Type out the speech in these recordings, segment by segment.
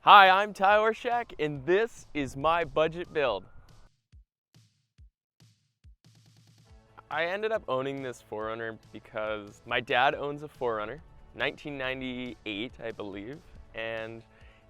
Hi, I'm Ty Orshak, and this is my budget build. I ended up owning this 4Runner because my dad owns a 4Runner, 1998 I believe, and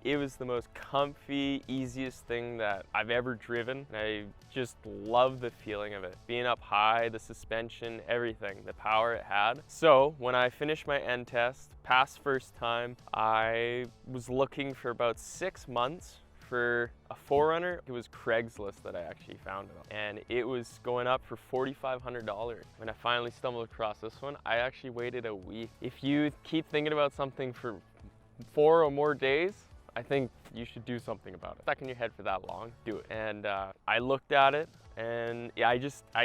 it was the most comfy, easiest thing that I've ever driven. I just love the feeling of it. Being up high, the suspension, everything, the power it had. So when I finished my end test, passed first time, I was looking for about 6 months for a 4Runner. It was Craigslist that I actually found it on, and it was going up for $4,500. When I finally stumbled across this one, I actually waited a week. If you keep thinking about something for 4 or more days, I think you should do something about it. Stuck in your head for that long, do it. And I looked at it, and yeah, I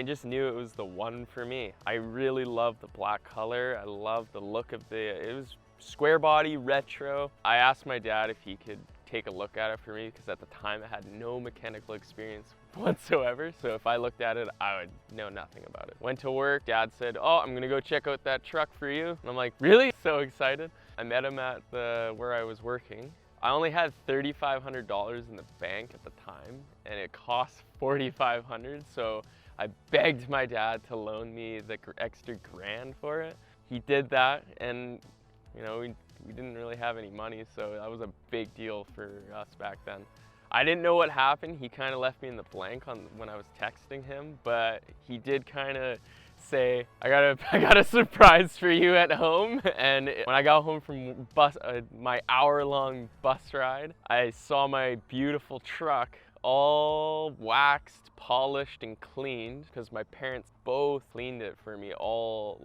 just knew it was the one for me. I really love the black color. I love the look of it was square body, retro. I asked my dad if he could take a look at it for me because at the time I had no mechanical experience whatsoever. So if I looked at it, I would know nothing about it. Went to work, Dad said, "Oh, I'm gonna go check out that truck for you." And I'm like, really? So excited. I met him at where I was working. I only had $3,500 in the bank at the time, and it cost $4,500. So I begged my dad to loan me the extra grand for it. He did that, and you know, we didn't really have any money, so that was a big deal for us back then. I didn't know what happened. He kind of left me in the blank when I was texting him, but he did kind of say, I got a surprise for you at home. And when I got home from my hour-long bus ride, I saw my beautiful truck all waxed, polished, and cleaned because my parents both cleaned it for me all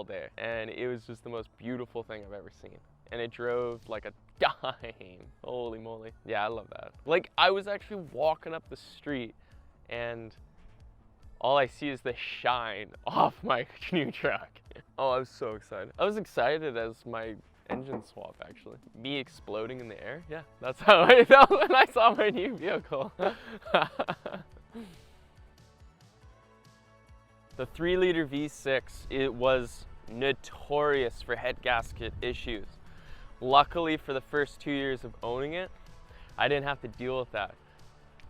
day. And it was just the most beautiful thing I've ever seen. And it drove like a dime. Holy moly. Yeah, I love that. Like, I was actually walking up the street and all I see is the shine off my new truck. Oh, I was so excited. I was excited as my engine swap, actually. Me exploding in the air? Yeah, that's how I felt when I saw my new vehicle. The 3-liter V6, it was notorious for head gasket issues. Luckily, for the first 2 years of owning it, I didn't have to deal with that.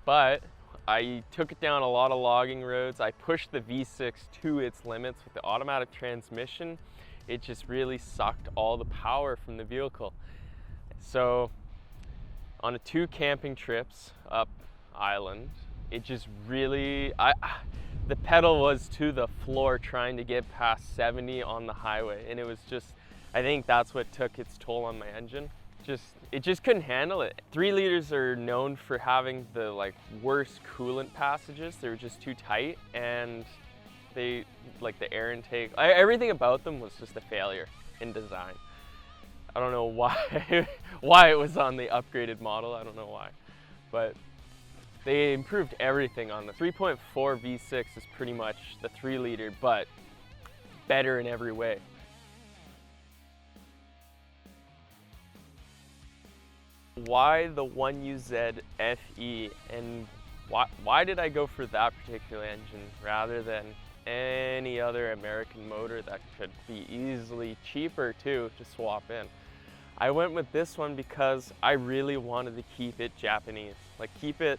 But I took it down a lot of logging roads. I pushed the V6 to its limits with the automatic transmission. It just really sucked all the power from the vehicle. So on 2 camping trips up island, it just really, the pedal was to the floor trying to get past 70 on the highway. And it was just, I think that's what took its toll on my engine. It just couldn't handle it. 3 liters are known for having the worst coolant passages. They were just too tight, and they, the air intake, everything about them was just a failure in design. I don't know why, why it was on the upgraded model, I don't know why. But they improved everything on the 3.4 V6 is pretty much the 3-liter, but better in every way. Why the 1UZ FE, and why did I go for that particular engine rather than any other American motor that could be easily cheaper too to swap in? I went with this one because I really wanted to keep it Japanese, keep it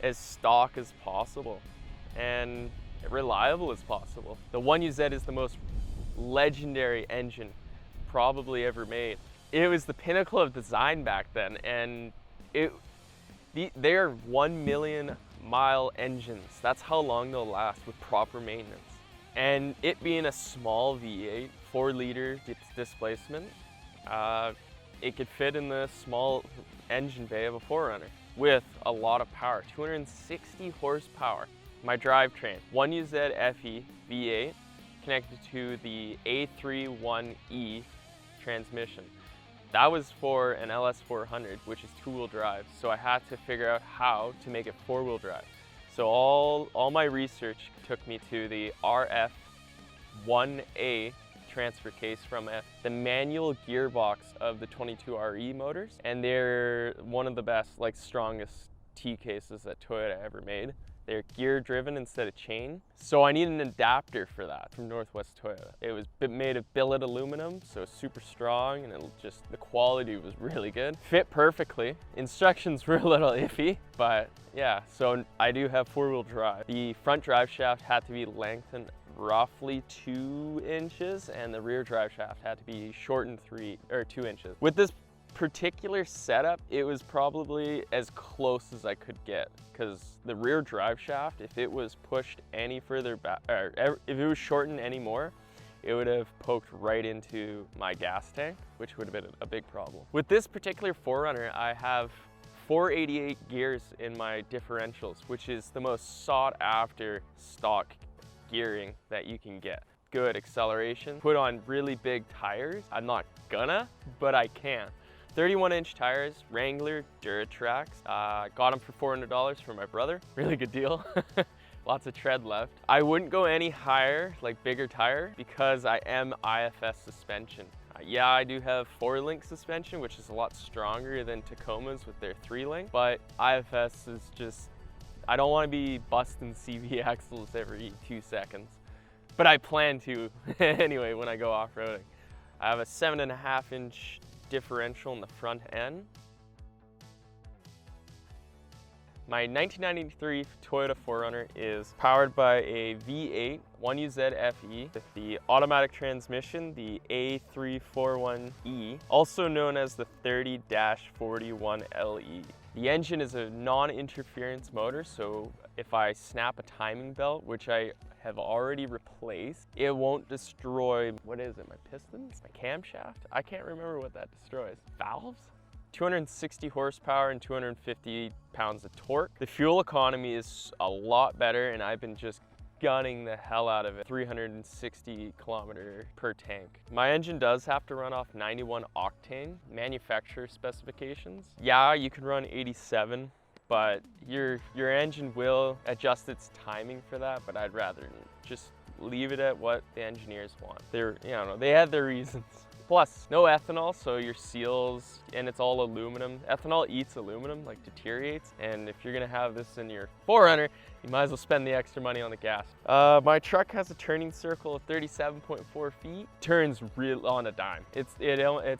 as stock as possible and reliable as possible. The 1UZ is the most legendary engine probably ever made. It was the pinnacle of design back then, and they're 1 million mile engines. That's how long they'll last with proper maintenance. And it being a small V8, 4-liter displacement, it could fit in the small engine bay of a 4Runner with a lot of power, 260 horsepower. My drivetrain, 1UZ FE V8 connected to the A31E transmission. That was for an LS400, which is 2-wheel drive, so I had to figure out how to make it 4-wheel drive. So all my research took me to the RF1A transfer case from the manual gearbox of the 22RE motors, and they're one of the best, strongest T cases that Toyota ever made. They're gear driven instead of chain. So I need an adapter for that from Northwest Toyota. It was made of billet aluminum, so super strong, and the quality was really good. Fit perfectly. Instructions were a little iffy, but yeah, so I do have 4-wheel drive. The front drive shaft had to be lengthened roughly 2 inches, and the rear drive shaft had to be shortened 2 inches. With this particular setup, it was probably as close as I could get, because the rear drive shaft, if it was pushed any further back, or if it was shortened any more, it would have poked right into my gas tank, which would have been a big problem. With this particular 4Runner, I have 488 gears in my differentials, which is the most sought after stock gearing that you can get. Good acceleration, put on really big tires. I'm not gonna, but I can. 31-inch tires, Wrangler Duratrax. Got them for $400 from my brother. Really good deal. Lots of tread left. I wouldn't go any higher, like bigger tire, because I am IFS suspension. Yeah, I do have 4-link suspension, which is a lot stronger than Tacoma's with their 3-link, but IFS is just, I don't want to be busting CV axles every 2 seconds. But I plan to anyway when I go off-roading. I have a 7.5-inch differential in the front end. My 1993 Toyota 4Runner is powered by a V8 1UZ FE with the automatic transmission, the A341E, also known as the 30-41LE. The engine is a non-interference motor, so if I snap a timing belt, which I have already replaced, it won't destroy, what is it, my pistons? My camshaft? I can't remember what that destroys. Valves? 260 horsepower and 250 pounds of torque. The fuel economy is a lot better, and I've been just gunning the hell out of it. 360 kilometer per tank. My engine does have to run off 91 octane, manufacturer specifications. Yeah, you can run 87, but your engine will adjust its timing for that, but I'd rather just leave it at what the engineers want. They had their reasons. Plus, no ethanol, so your seals, and it's all aluminum. Ethanol eats aluminum, like deteriorates, and if you're gonna have this in your 4Runner, you might as well spend the extra money on the gas. My truck has a turning circle of 37.4 feet. Turns real on a dime. It's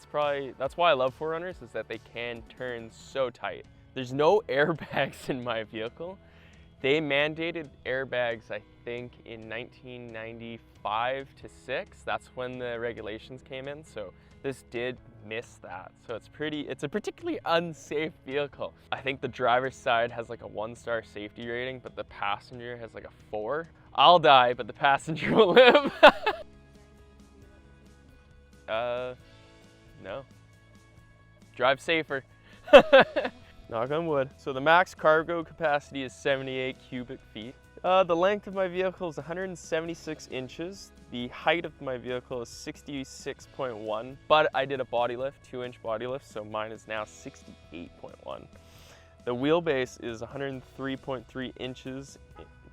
probably, that's why I love 4Runners, is that they can turn so tight. There's no airbags in my vehicle. They mandated airbags, I think, in 1995 to 6. That's when the regulations came in, so this did miss that. So it's a particularly unsafe vehicle. I think the driver's side has like a 1-star safety rating, but the passenger has like a 4. I'll die, but the passenger will live. No. Drive safer. Knock on wood. So the max cargo capacity is 78 cubic feet. The length of my vehicle is 176 inches. The height of my vehicle is 66.1, but I did a body lift, 2-inch body lift, so mine is now 68.1. The wheelbase is 103.3 inches.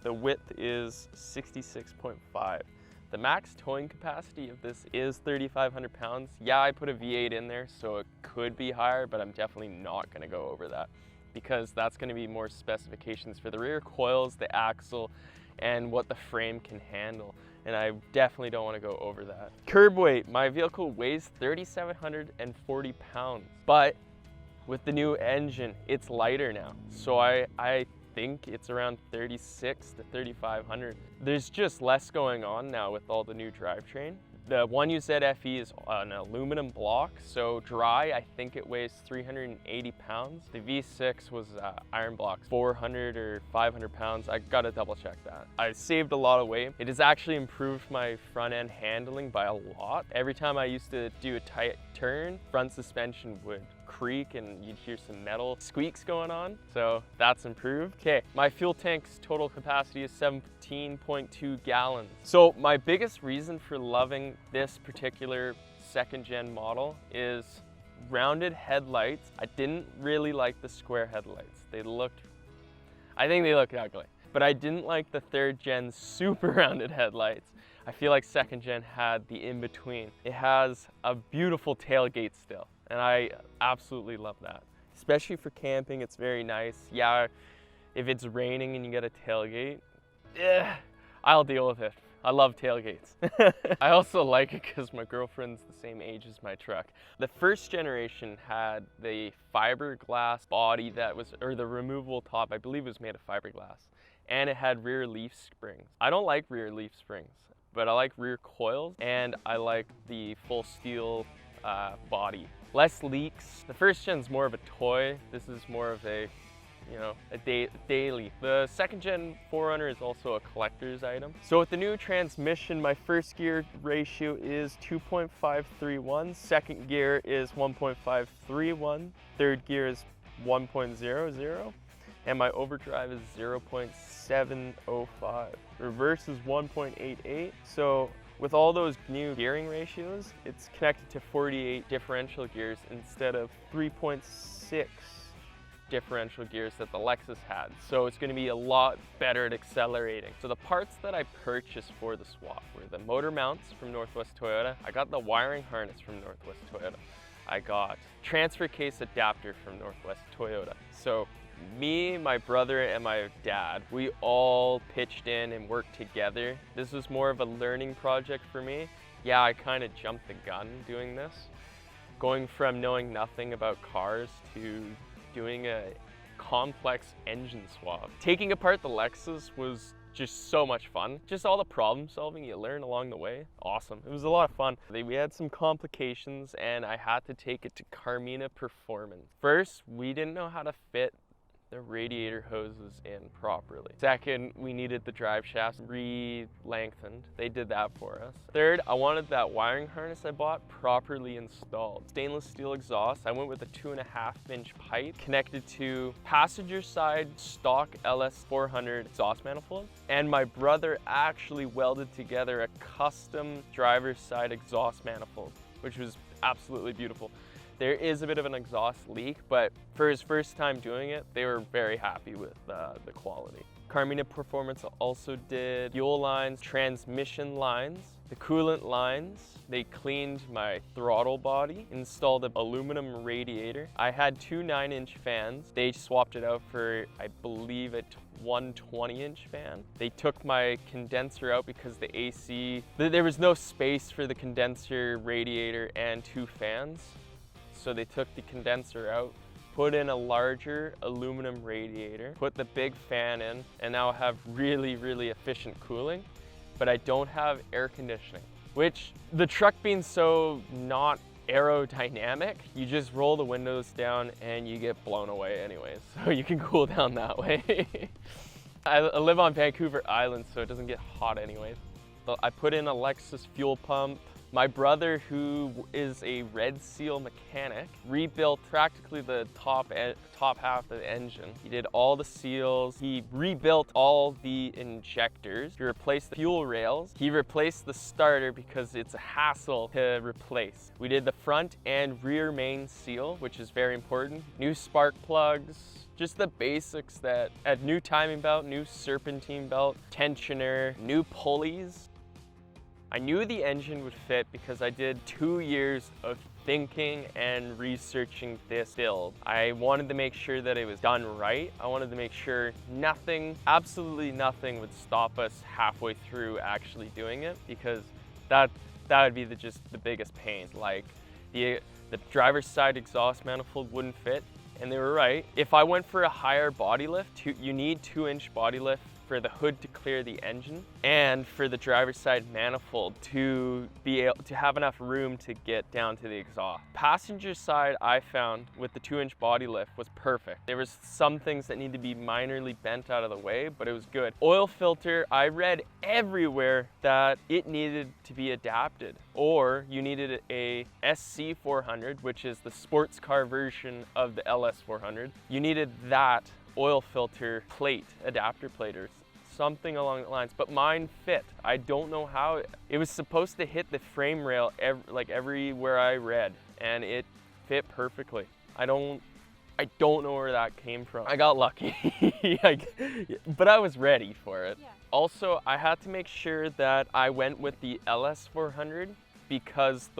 The width is 66.5. The max towing capacity of this is 3,500 pounds. Yeah, I put a V8 in there, so it could be higher, but I'm definitely not gonna go over that because that's gonna be more specifications for the rear coils, the axle, and what the frame can handle. And I definitely don't wanna go over that. Curb weight, my vehicle weighs 3,740 pounds, but with the new engine, it's lighter now. So I think it's around 36 to 3,500. There's just less going on now with all the new drivetrain. The 1UZ FE is an aluminum block, so dry, I think it weighs 380 pounds. The V6 was iron block, 400 or 500 pounds. I gotta double check that. I saved a lot of weight. It has actually improved my front end handling by a lot. Every time I used to do a tight turn, front suspension would creak and you'd hear some metal squeaks going on, so that's improved. Okay, my fuel tank's total capacity is 17.2 gallons. So my biggest reason for loving this particular 2nd-gen model is rounded headlights. I didn't really like the square headlights. I think they look ugly, but I didn't like the 3rd-gen super rounded headlights. I feel like 2nd-gen had the in-between. It has a beautiful tailgate still, and I absolutely love that. Especially for camping, it's very nice. Yeah, If it's raining and you get a tailgate, I'll deal with it. I love tailgates. I also like it because my girlfriend's the same age as my truck. The first generation had the fiberglass body that was, or the removable top, I believe was made of fiberglass. And it had rear leaf springs. I don't like rear leaf springs, but I like rear coils, and I like the full steel body. Less leaks. The first gen's more of a toy. This is more of a, you know, a daily. The second gen 4Runner is also a collector's item. So with the new transmission, my first gear ratio is 2.531, second gear is 1.531, third gear is 1.00, and my overdrive is 0.705. Reverse is 1.88. So with all those new gearing ratios, it's connected to 48 differential gears instead of 3.6 differential gears that the Lexus had. So it's going to be a lot better at accelerating. So the parts that I purchased for the swap were the motor mounts from Northwest Toyota. I got the wiring harness from Northwest Toyota. I got transfer case adapter from Northwest Toyota. So me, my brother, and my dad, we all pitched in and worked together. This was more of a learning project for me. Yeah, I kind of jumped the gun doing this. Going from knowing nothing about cars to doing a complex engine swap. Taking apart the Lexus was just so much fun. Just all the problem solving you learn along the way. Awesome. It was a lot of fun. We had some complications and I had to take it to Carmina Performance. First, we didn't know how to fit the radiator hoses in properly. Second, we needed the drive shafts re-lengthened. They did that for us. Third, I wanted that wiring harness I bought properly installed. Stainless steel exhaust. I went with a 2.5-inch pipe connected to passenger side stock LS400 exhaust manifold. And my brother actually welded together a custom driver's side exhaust manifold, which was absolutely beautiful. There is a bit of an exhaust leak, but for his first time doing it, they were very happy with the quality. Carmina Performance also did fuel lines, transmission lines, the coolant lines. They cleaned my throttle body, installed an aluminum radiator. I had two 9-inch fans. They swapped it out for, I believe, one 20-inch fan. They took my condenser out because the AC, there was no space for the condenser, radiator, and two fans. So they took the condenser out, put in a larger aluminum radiator, put the big fan in, and now I have really, really efficient cooling, but I don't have air conditioning, which the truck being so not aerodynamic, you just roll the windows down and you get blown away anyways, so you can cool down that way. I live on Vancouver Island, so it doesn't get hot anyways. So I put in a Lexus fuel pump. My brother, who is a Red Seal mechanic, rebuilt practically the top half of the engine. He did all the seals. He rebuilt all the injectors. He replaced the fuel rails. He replaced the starter because it's a hassle to replace. We did the front and rear main seal, which is very important. New spark plugs. Just the basics that, a new timing belt, new serpentine belt, tensioner, new pulleys. I knew the engine would fit because I did 2 years of thinking and researching this build. I wanted to make sure that it was done right. I wanted to make sure nothing, absolutely nothing would stop us halfway through actually doing it, because that would be just the biggest pain. Like the driver's side exhaust manifold wouldn't fit, and they were right. If I went for a higher body lift, you need 2-inch body lift for the hood to clear the engine and for the driver's side manifold to be able to have enough room to get down to the exhaust. Passenger side, I found with the 2-inch body lift was perfect. There was some things that need to be minorly bent out of the way, but it was good. Oil filter, I read everywhere that it needed to be adapted, or you needed a SC400, which is the sports car version of the LS400. You needed that oil filter plate, adapter plate, or something along the lines, but mine fit. I don't know how. It was supposed to hit the frame rail everywhere I read, and it fit perfectly. I don't know where that came from. I got lucky, but I was ready for it. Yeah. Also, I had to make sure that I went with the LS400 because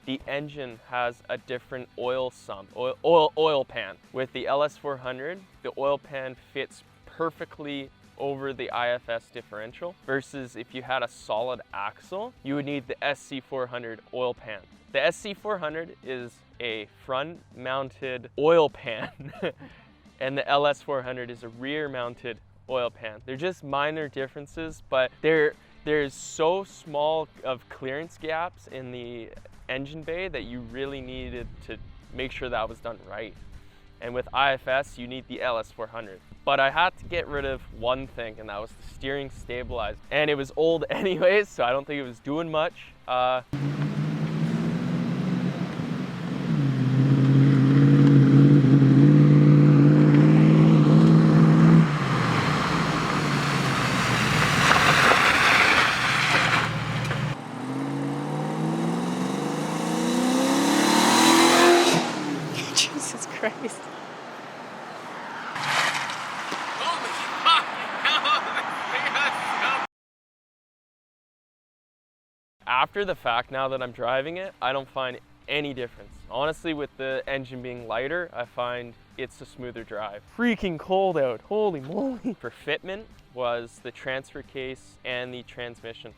the engine has a different oil pan. With the LS400, the oil pan fits perfectly over the IFS differential, versus if you had a solid axle, you would need the SC400 oil pan. The SC400 is a front-mounted oil pan and the LS400 is a rear-mounted oil pan. They're just minor differences, but there's so small of clearance gaps in the engine bay that you really needed to make sure that was done right. And with IFS, you need the LS400. But I had to get rid of one thing, and that was the steering stabilizer. And it was old anyways, so I don't think it was doing much. Jesus Christ. After the fact, now that I'm driving it, I don't find any difference. Honestly, with the engine being lighter, I find it's a smoother drive. Freaking cold out, holy moly. For Fitment was the transfer case and the transmission.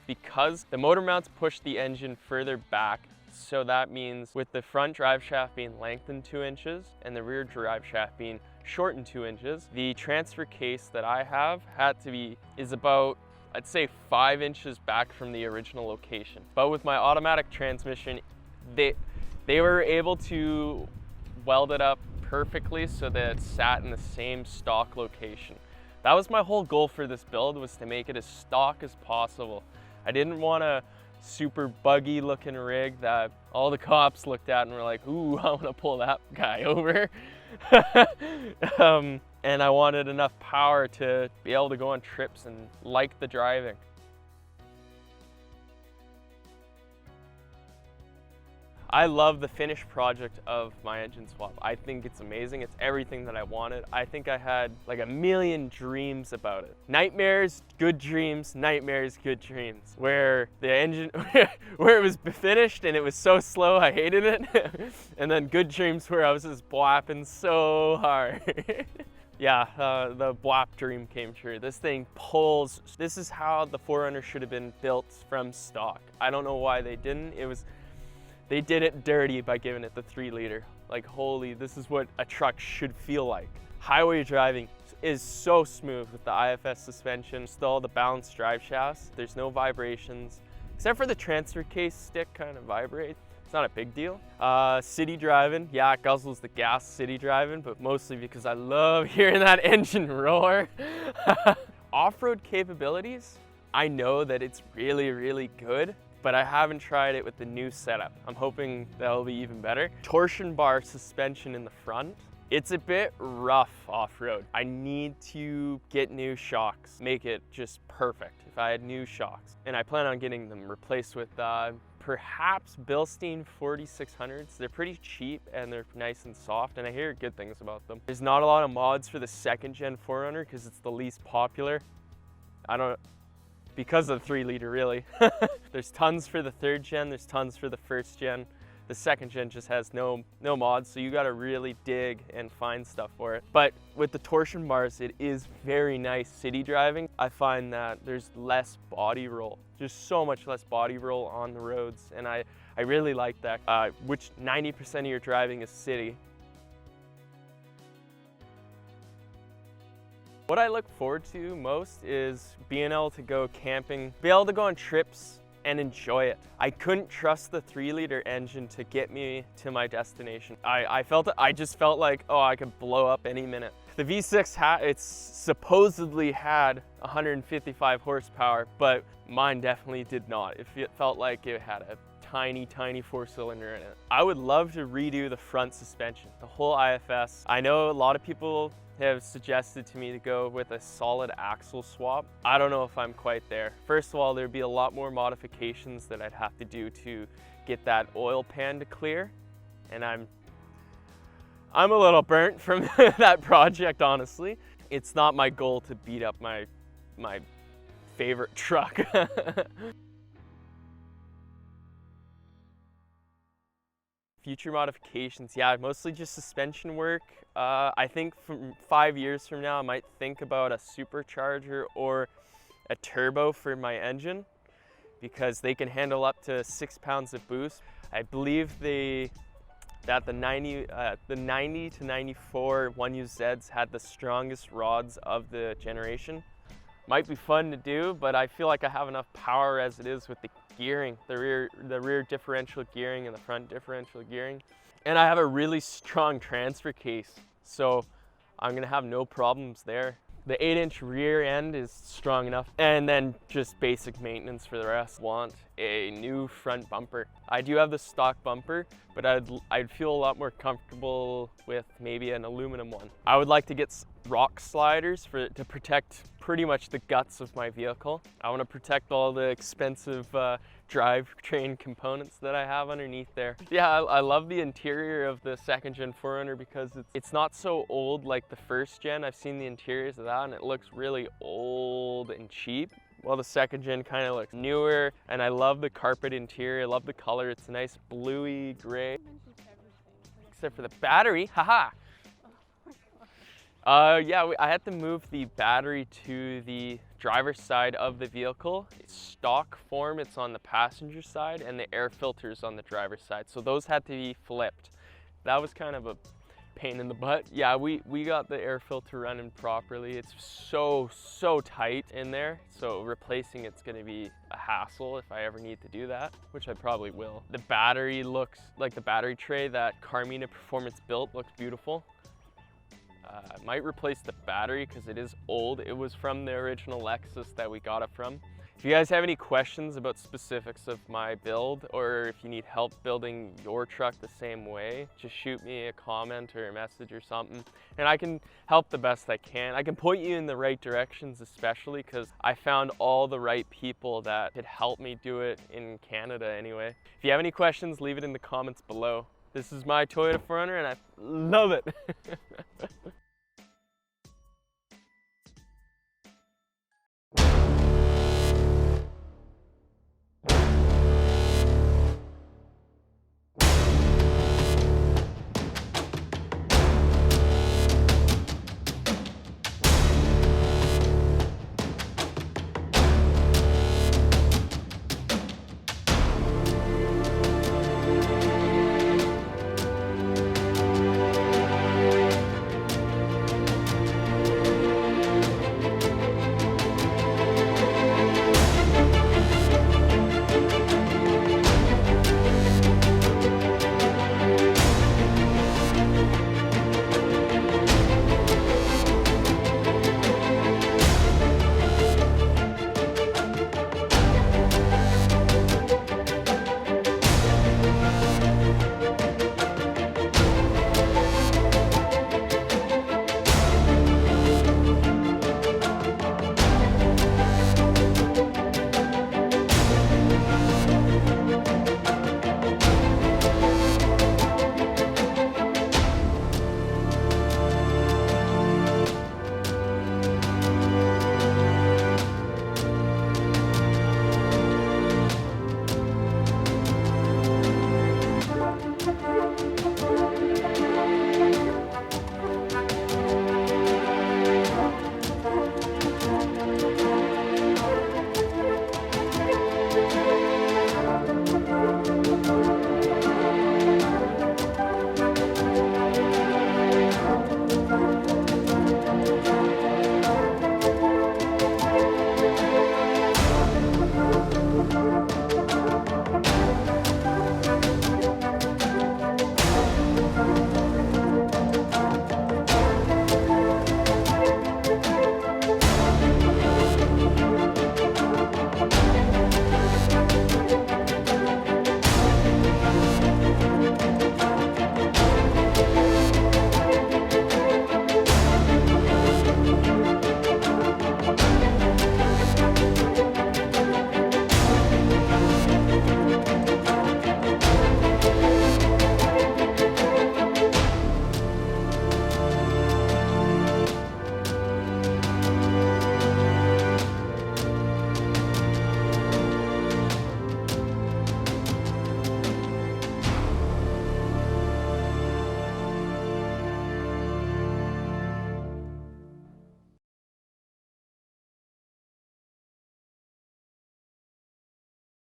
Because the motor mounts push the engine further back, so that means with the front drive shaft being lengthened 2 inches and the rear drive shaft being shortened 2 inches, the transfer case that I have is about, I'd say, 5 inches back from the original location. But with my automatic transmission, they were able to weld it up perfectly so that it sat in the same stock location. That was my whole goal for this build, was to make it as stock as possible. I didn't want a super buggy looking rig that all the cops looked at and were like, ooh, I want to pull that guy over. And I wanted enough power to be able to go on trips and like the driving. I love the finished project of my engine swap. I think it's amazing. It's everything that I wanted. I think I had like a million dreams about it. Nightmares, good dreams, nightmares, good dreams. Where the engine, where it was finished and it was so slow, I hated it. And then good dreams where I was just blapping so hard. Yeah, the BWAP dream came true. This thing pulls. This is how the 4Runner should have been built from stock. I don't know why they didn't. They did it dirty by giving it the 3-liter. Like, holy, this is what a truck should feel like. Highway driving is so smooth with the IFS suspension, still the balanced drive shafts. There's no vibrations, except for the transfer case stick kind of vibrates. It's not a big deal. City driving, yeah, it guzzles the gas city driving, but mostly because I love hearing that engine roar. Off-road capabilities, I know that it's really, really good, but I haven't tried it with the new setup. I'm hoping that'll be even better. Torsion bar suspension in the front. It's a bit rough off-road. I need to get new shocks, make it just perfect if I had new shocks. And I plan on getting them replaced with perhaps Bilstein 4600s. They're pretty cheap and they're nice and soft, and I hear good things about them. There's not a lot of mods for the 2nd gen 4Runner because it's the least popular. Because of the 3-liter, really. There's tons for the 3rd gen, there's tons for the 1st gen. The 2nd gen just has no mods, so you gotta really dig and find stuff for it. But with the torsion bars, it is very nice city driving. I find that there's less body roll, just so much less body roll on the roads, and I really like that, which 90% of your driving is city. What I look forward to most is being able to go camping, be able to go on trips and enjoy it. I couldn't trust the 3-liter engine to get me to my destination. I just felt like, oh, I could blow up any minute. The V6 it's supposedly had 155 horsepower, but mine definitely did not. It felt like it had a tiny 4-cylinder in it. I would love to redo the front suspension, the whole IFS. I know a lot of people have suggested to me to go with a solid axle swap. I don't know if I'm quite there. First of all, there'd be a lot more modifications that I'd have to do to get that oil pan to clear, and I'm a little burnt from that project, honestly. It's not my goal to beat up my favorite truck. Future modifications, yeah, mostly just suspension work. I think from 5 years from now, I might think about a supercharger or a turbo for my engine, because they can handle up to 6 pounds of boost. I believe that the 90 to 94 1UZs had the strongest rods of the generation. Might be fun to do, but I feel like I have enough power as it is with the gearing, the rear differential gearing and the front differential gearing. And I have a really strong transfer case, so I'm gonna have no problems there. The 8-inch rear end is strong enough, and then just basic maintenance for the rest. Want a new front bumper. I do have the stock bumper, but I'd feel a lot more comfortable with maybe an aluminum one. I would like to get rock sliders to protect pretty much the guts of my vehicle. I want to protect all the expensive drivetrain components that I have underneath there. Yeah, I love the interior of the second gen 4Runner because it's not so old like the first gen. I've seen the interiors of that and it looks really old and cheap. Well, the second gen kind of looks newer, and I love the carpet interior. I love the color. It's a nice bluey gray. Except for the battery, haha. Yeah, I had to move the battery to the driver's side of the vehicle. It's stock form, it's on the passenger side, and the air filter's on the driver's side. So those had to be flipped. That was kind of a pain in the butt. Yeah, we got the air filter running properly. It's so tight in there, so replacing it's gonna be a hassle if I ever need to do that, which I probably will. The battery looks like the battery tray that Carmina Performance built looks beautiful. I might replace the battery because it is old. It was from the original Lexus that we got it from. If you guys have any questions about specifics of my build, or if you need help building your truck the same way, just shoot me a comment or a message or something, and I can help the best I can. I can point you in the right directions, especially because I found all the right people that could help me do it in Canada anyway. If you have any questions, leave it in the comments below. This is my Toyota 4Runner and I love it.